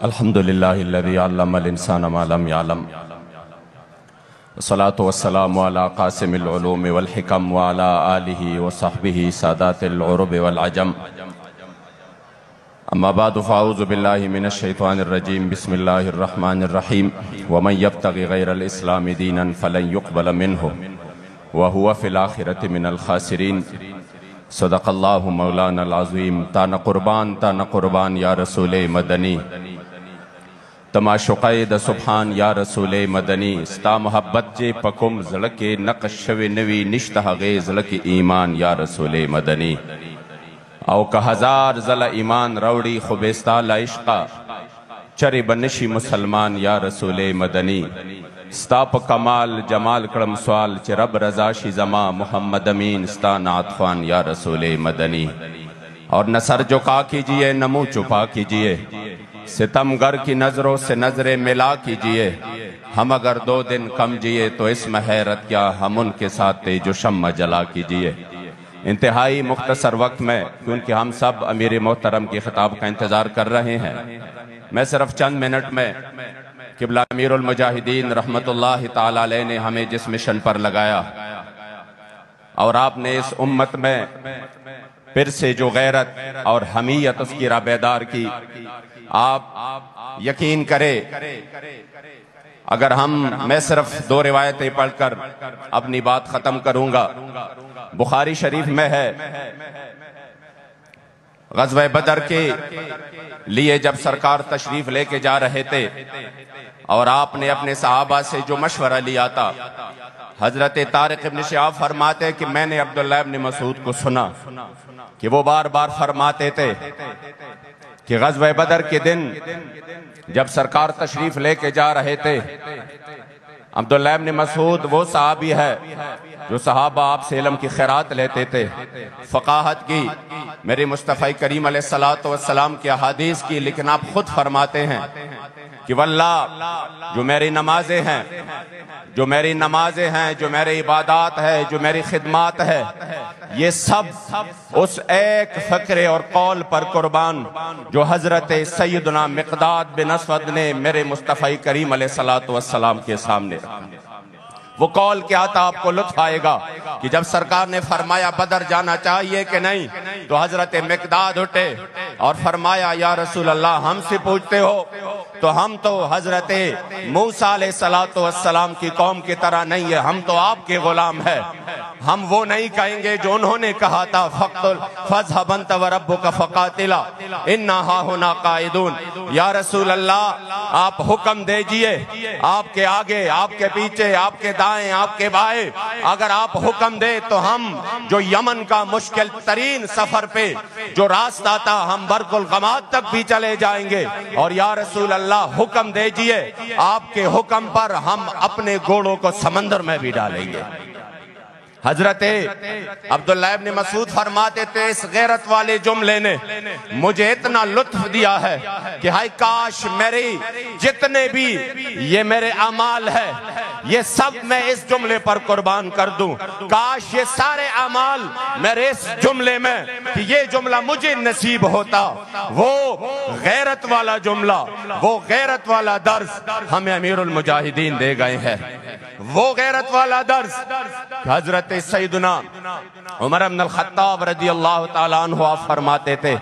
الحمدللہ الذی علم الانسان ما لم يعلم والصلاة والسلام على قاسم العلوم والحکم وعلى آلہ وصحبہ سادات العرب والعجم اما بعد فاعوذ باللہ من الشیطان الرجیم بسم اللہ الرحمن الرحیم ومن یبتغی غیر الاسلام دینا فلن يقبل منہ وهو فی الآخرۃ من الخاسرین صدق اللہ مولانا العظیم تانا قربان یا رسول مدنی تماشقائے دا سبحان یا رسول مدنی ستا محبت جے پکم زلک نقش شوی نوی نشتہ غی زلک ایمان یا رسول مدنی او کہ ہزار زل ایمان روڑی خوبیستا لعشقہ چری بنشی مسلمان یا رسول مدنی ستا پا کمال جمال کرم سوال چی رب رضا شی زما محمد امین ستا نعت خوان یا رسول مدنی اور نہ سر جھکا کیجئے نہ منہ چھپا کیجئے ستمگر کی نظروں سے نظریں ملا کیجئے ہم اگر 2 دن کم جیے تو اس میں حیرت کیا ہم ان کے ساتھ جو شمع جلا کیجئے انتہائی مختصر وقت میں کیونکہ ہم سب امیر محترم کی خطاب کا انتظار کر رہے ہیں میں صرف چند منٹ میں قبلہ امیر المجاہدین رحمت اللہ تعالیٰ علیہ نے ہمیں جس مشن پر لگایا اور آپ نے اس امت میں پھر سے جو غیرت اور حمیت اس کی رابیدار کی آپ یقین کرے اگر میں صرف 2 روایتیں پڑھ کر اپنی بات ختم کروں گا بخاری شریف میں ہے غزوہ بدر کے لیے جب سرکار تشریف لے کے جا رہے تھے اور آپ نے اپنے صحابہ سے جو مشورہ لیا تھا حضرت طارق ابن شہاب فرماتے کہ میں نے عبداللہ ابن مسعود کو سنا کہ وہ بار بار فرماتے تھے کہ غزوہ بدر کے دن جب سرکار تشریف لے کے جا رہے تھے عبداللہ ابن مسعود وہ صحابی ہے جو صحابہ آپ سے علم کی خیرات لیتے تھے فقاہت کی میرے مصطفی کریم علیہ السلام کی احادیث کی لیکن آپ خود فرماتے ہیں کہ واللہ جو میری نمازیں ہیں جو میری عبادات ہے جو میری خدمات ہے یہ سب اس ایک فکر اور قول پر قربان جو حضرت سیدنا مقداد بن اسود نے میرے مصطفی کریم علیہ السلام کے سامنے وہ قول کیا تھا آپ کو لطف آئے گا کہ جب سرکار نے فرمایا بدر جانا چاہیے کہ نہیں تو حضرت مقداد اٹھے اور فرمایا یا رسول اللہ ہم سے پوچھتے ہو تو ہم تو حضرت موسیٰ علیہ السلام کی قوم کی طرح نہیں ہے ہم تو آپ کے غلام ہیں ہم وہ نہیں کہیں گے جو انہوں نے کہا تھا فَاذْهَبْ أَنْتَ وَرَبُّكَ فَقَاتِلَا إِنَّا هَاهُنَا قَاعِدُونَ یا رسول اللہ آپ حکم دیجئے آپ کے آگے آپ کے پیچھے آپ کے دائیں آپ کے بائیں اگر آپ حکم دے تو ہم جو یمن کا مشکل ترین سفر پہ جو راستہ تھا ہم برق الغماد تک بھی چلے جائیں گے اور یا رسول اللہ حکم دیجئے آپ کے حکم پر ہم اپنے گھوڑوں کو سمندر میں بھی ڈالیں گے حضرت عبداللہ ابن مسعود فرماتے تھے اس غیرت والے جملے نے مجھے اتنا لطف دیا ہے کہ ہائے کاش میری جتنے بھی یہ میرے اعمال ہے یہ سب میں اس جملے پر قربان کر دوں کاش یہ سارے اعمال میرے اس جملے میں کہ یہ جملہ مجھے نصیب ہوتا وہ غیرت والا جملہ وہ غیرت والا درس ہمیں امیر المجاہدین دے گئے ہیں وہ غیرت والا درس حضرت سیدنا عمر بن الخطاب رضی اللہ تعالیٰ عنہ آپ فرماتے تھے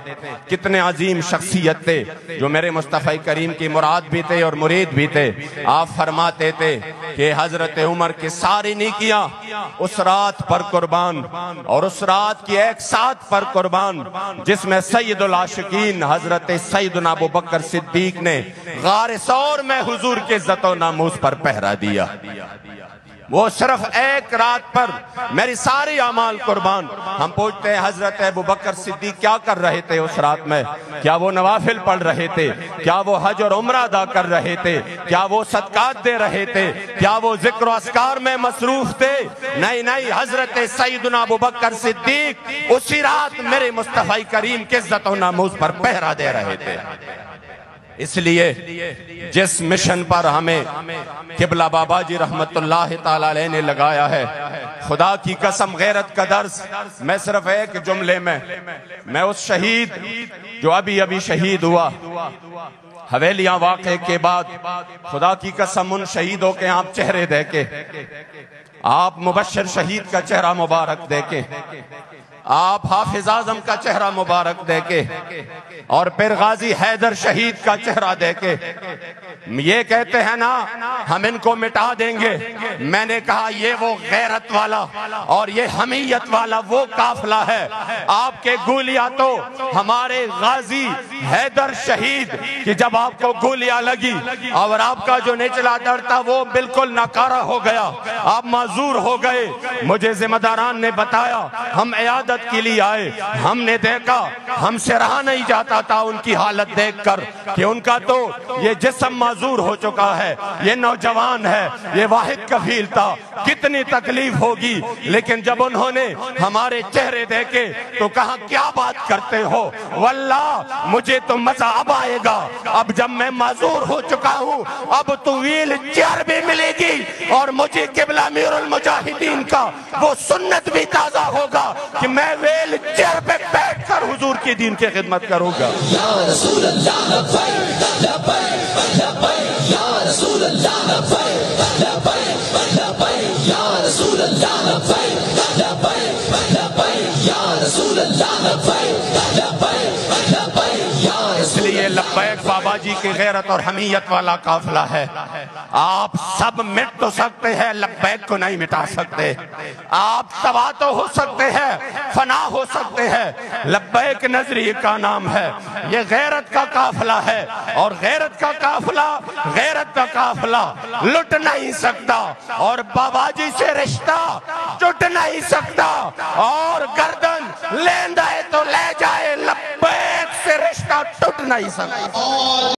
کتنے عظیم شخصیت تھے جو میرے مصطفی کریم کی مراد بھی تھے اور مرید بھی تھے آپ فرماتے تھے کہ حضرت عمر کی ساری نیکیاں اس رات پر قربان اور اس رات کی ایک ساتھ پر قربان جس میں سید العاشقین حضرت سیدنا ابو بکر صدیق نے غار ثور میں حضور کے عزت و ناموس پر پہرا دیا وہ صرف ایک رات پر میری ساری اعمال قربان ہم پوچھتے ہیں حضرت ابو بکر صدیق کیا کر رہے تھے اس رات میں کیا وہ نوافل پڑھ رہے تھے کیا وہ حج اور عمرہ ادا کر رہے تھے کیا وہ صدقات دے رہے تھے کیا وہ ذکر و اذکار میں مصروف تھے نہیں حضرت سیدنا ابو بکر صدیق اسی رات میرے مصطفی کریم کے عزت و ناموس پر پہرا دے رہے تھے اس لیے جس مشن پر ہمیں قبلہ بابا جی رحمت اللہ تعالیٰ علیہ نے لگایا ہے، خدا کی قسم غیرت کا درس میں صرف ایک جملے میں اس شہید جو ابھی شہید ہوا حویلیاں واقعے کے بعد خدا کی قسم ان شہیدوں کے آپ چہرے دیکھے، آپ مبشر شہید کا چہرہ مبارک دیکھے، آپ حافظ اعظم کا چہرہ مبارک دیکھے، اور پھر غازی حیدر شہید کا چہرہ دیکھے۔ یہ کہتے ہیں نا ہم ان کو مٹا دیں گے، میں نے کہا یہ وہ غیرت والا اور یہ حمیت والا وہ قافلہ ہے۔ آپ کے گولیاں تو ہمارے غازی حیدر شہید کہ جب آپ کو گولیاں لگی اور آپ کا جو نچلا در تھا وہ بالکل ناکارہ ہو گیا، آپ معذور ہو گئے۔ مجھے ذمہ داران نے بتایا، ہم عیادت کے لیے آئے، ہم نے دیکھا، ہم سے رہا نہیں جاتا تھا ان کی حالت دیکھ کر کہ ان کا تو یہ جسم معذور ہو چکا ہے، یہ نوجوان ہے، یہ واحد کفیل تھا، کتنی تکلیف ہوگی۔ لیکن جب انہوں نے ہمارے چہرے دیکھے تو کہا کیا بات کرتے ہو، واللہ مجھے تو مزہ اب آئے گا، اب جب میں معذور ہو چکا ہوں اب تو ویل چیئر بھی ملے گی اور مجھے قبلہ امیر المجاہدین کا وہ سنت بھی تازہ ہوگا کہ میں ویل چیئر پہ بیٹھ کر حضور کی دین کی خدمت کروں گا۔ یا رسول اللہ لبیک لبیک لبیک، یا رسول اللہ لبیک لبیک لبیک، یا رسول اللہ لبیک لبیک لبیک، یا رسول اللہ لبیک لبیک لبیک، یا اس لیے لبیک بابا جی کی غیرت اور حمیت والا قافلہ ہے۔ آپ سب مٹ تو سکتے ہیں، لبیک کو نہیں مٹا سکتے۔ آپ تباہ تو ہو سکتے ہیں، فنا ہو سکتے ہیں، لبیک نظریے کا نام ہے۔ یہ غیرت کا قافلہ ہے اور غیرت کا قافلہ لٹ نہیں سکتا، اور بابا جی سے رشتہ ٹوٹ نہیں سکتا، اور گردن لیندہ ہے تو لے جائے، لبیک سے رشتہ ٹوٹ نہیں سکتا۔